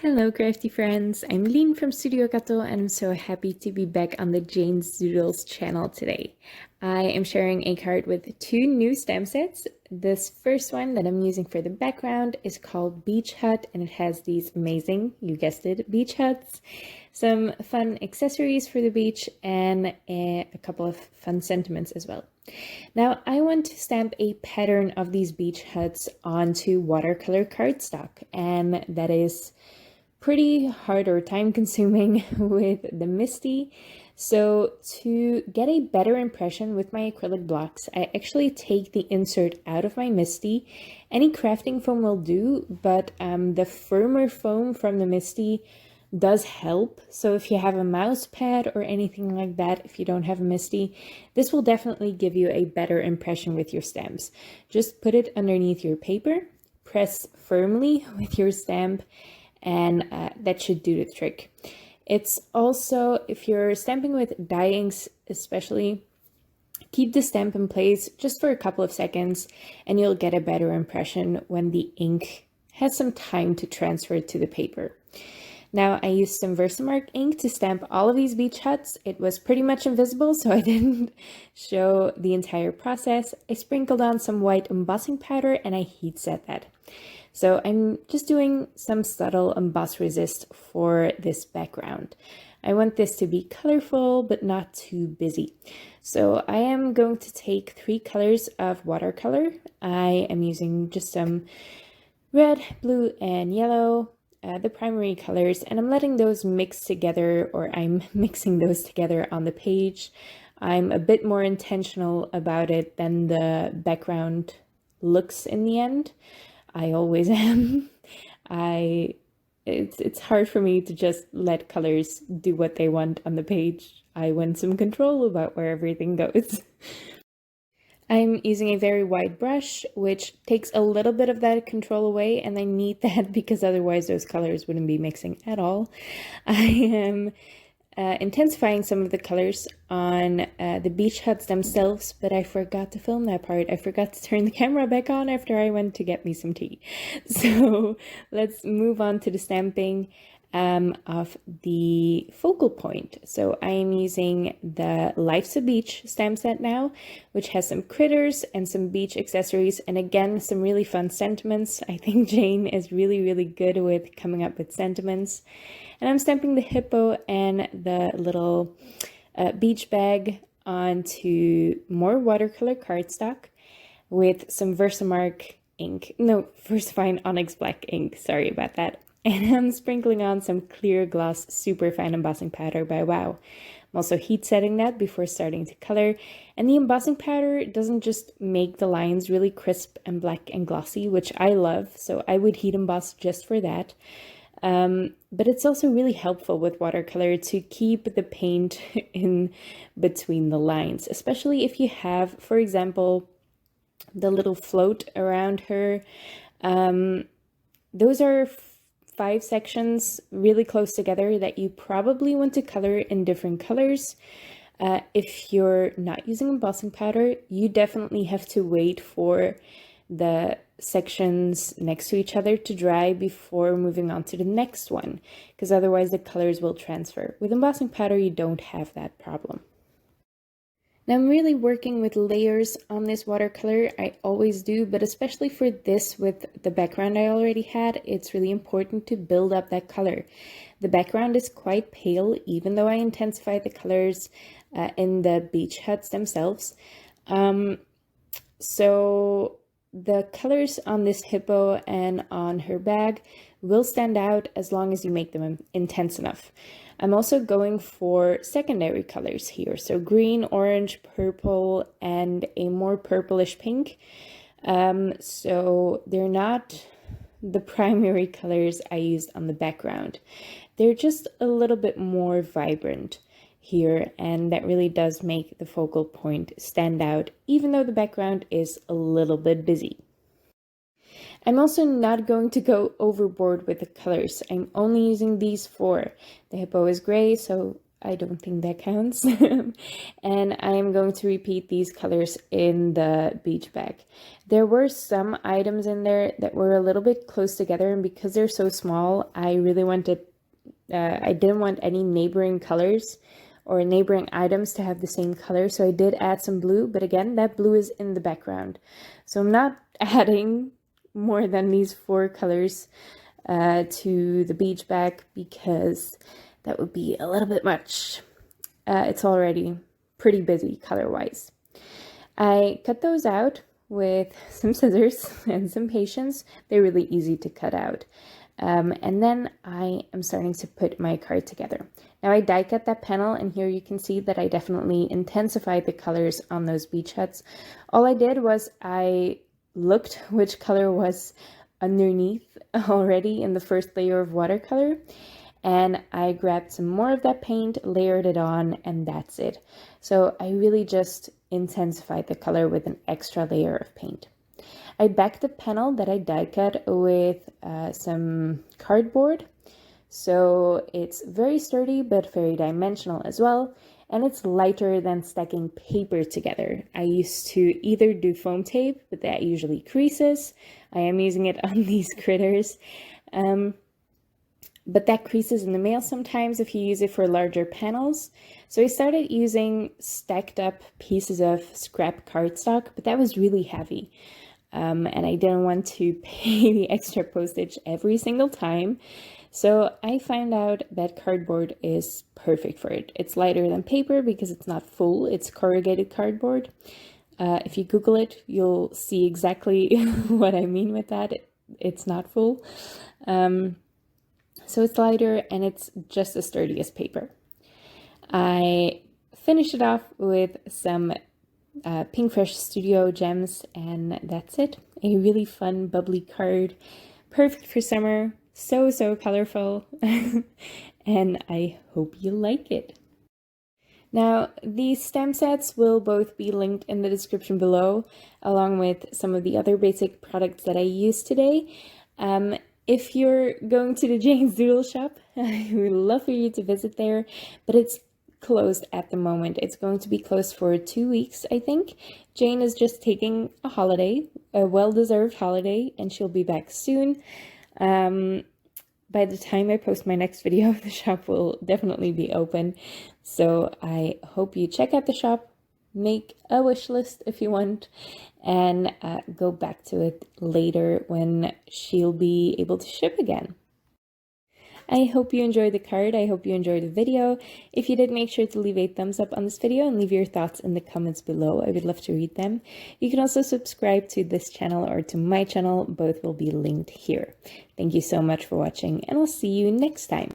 Hello crafty friends, I'm Lien from Studio Kato and I'm so happy to be back on the Jane's Doodles channel today. I am sharing a card with two new stamp sets. This first one that I'm using for the background is called Beach Hut and it has these amazing, you guessed it, beach huts, some fun accessories for the beach and a couple of fun sentiments as well. Now I want to stamp a pattern of these beach huts onto watercolor cardstock, and that is pretty hard or time consuming with the Misti. So to get a better impression with my acrylic blocks, I actually take the insert out of my Misti. Any crafting foam will do, but the firmer foam from the Misti does help. So if you have a mouse pad or anything like that, if you don't have a Misti, this will definitely give you a better impression with your stamps. Just put it underneath your paper, press firmly with your stamp, and that should do the trick. It's also, if you're stamping with dye inks especially, keep the stamp in place just for a couple of seconds and you'll get a better impression when the ink has some time to transfer to the paper. Now I used some Versamark ink to stamp all of these beach huts. It was pretty much invisible, so I didn't show the entire process. I sprinkled on some white embossing powder and I heat set that. So I'm just doing some subtle emboss resist for this background. I want this to be colorful, but not too busy. So I am going to take 3 colors of watercolor. I am using just some red, blue, and yellow, the primary colors, and I'm letting those mix together, or I'm mixing those together on the page. I'm a bit more intentional about it than the background looks in the end. I always am. It's hard for me to just let colors do what they want on the page. I want some control about where everything goes. I'm using a very wide brush, which takes a little bit of that control away, and I need that because otherwise those colors wouldn't be mixing at all. I am intensifying some of the colors on the beach huts themselves, but I forgot to film that part. I forgot to turn the camera back on after I went to get me some tea. So let's move on to the stamping of the focal point. So I am using the Life's a Beach stamp set now, which has some critters and some beach accessories, and again some really fun sentiments. I think Jane is really good with coming up with sentiments. And I'm stamping the hippo and the little beach bag onto more watercolor cardstock with some Versamark ink. No, Versafine Onyx black ink. Sorry about that. And I'm sprinkling on some clear gloss super fine embossing powder by Wow. I'm also heat setting that before starting to color. And the embossing powder doesn't just make the lines really crisp and black and glossy, which I love. So I would heat emboss just for that. But it's also really helpful with watercolor to keep the paint in between the lines, especially if you have, for example, the little float around her. Those are 5 sections really close together that you probably want to color in different colors. If you're not using embossing powder, you definitely have to wait for the sections next to each other to dry before moving on to the next one, because otherwise the colors will transfer. With embossing powder, you don't have that problem. Now I'm really working with layers on this watercolor. I always do, but especially for this with the background I already had, it's really important to build up that color. The background is quite pale, even though I intensified the colors in the beach huts themselves. So the colors on this hippo and on her bag will stand out as long as you make them intense enough. I'm also going for secondary colors here, so green, orange, purple, and a more purplish pink. So they're not the primary colors I used on the background. They're just a little bit more vibrant here, and that really does make the focal point stand out, even though the background is a little bit busy. I'm also not going to go overboard with the colors. I'm only using these 4. The hippo is gray, so I don't think that counts. And I am going to repeat these colors in the beach bag. There were some items in there that were a little bit close together, and because they're so small, I really wanted, I didn't want any neighboring colors or neighboring items to have the same color, so I did add some blue, but again, that blue is in the background. So I'm not adding more than these 4 colors to the beach bag because that would be a little bit much. It's already pretty busy color-wise. I cut those out with some scissors and some patience. They're really easy to cut out. And then I am starting to put my card together. Now I die cut that panel, and here you can see that I definitely intensified the colors on those beach huts. All I did was I looked which color was underneath already in the first layer of watercolor, and I grabbed some more of that paint, layered it on, and that's it. So I really just intensified the color with an extra layer of paint. I backed the panel that I die cut with some cardboard, so it's very sturdy but very dimensional as well, and it's lighter than stacking paper together. I used to either do foam tape, but that usually creases. I am using it on these critters, but that creases in the mail sometimes if you use it for larger panels. So I started using stacked up pieces of scrap cardstock, but that was really heavy. And I didn't want to pay the extra postage every single time. So I found out that cardboard is perfect for it. It's lighter than paper because it's not full, it's corrugated cardboard. If you Google it, you'll see exactly what I mean with that. It's not full. So it's lighter and it's just as sturdy as paper. I finished it off with some Pink Fresh Studio gems, and that's it. A really fun bubbly card, perfect for summer, so colorful, and I hope you like it. Now, these stem sets will both be linked in the description below, along with some of the other basic products that I used today. If you're going to the Jane's Doodle shop, I would love for you to visit there, but it's closed at the moment. It's going to be closed for 2 weeks, I think. Jane is just taking a holiday, a well-deserved holiday, and she'll be back soon. By the time I post my next video, the shop will definitely be open. So I hope you check out the shop, make a wish list if you want, and go back to it later when she'll be able to ship again. I hope you enjoyed the card. I hope you enjoyed the video. If you did, make sure to leave a thumbs up on this video and leave your thoughts in the comments below. I would love to read them. You can also subscribe to this channel or to my channel. Both will be linked here. Thank you so much for watching, and I'll see you next time.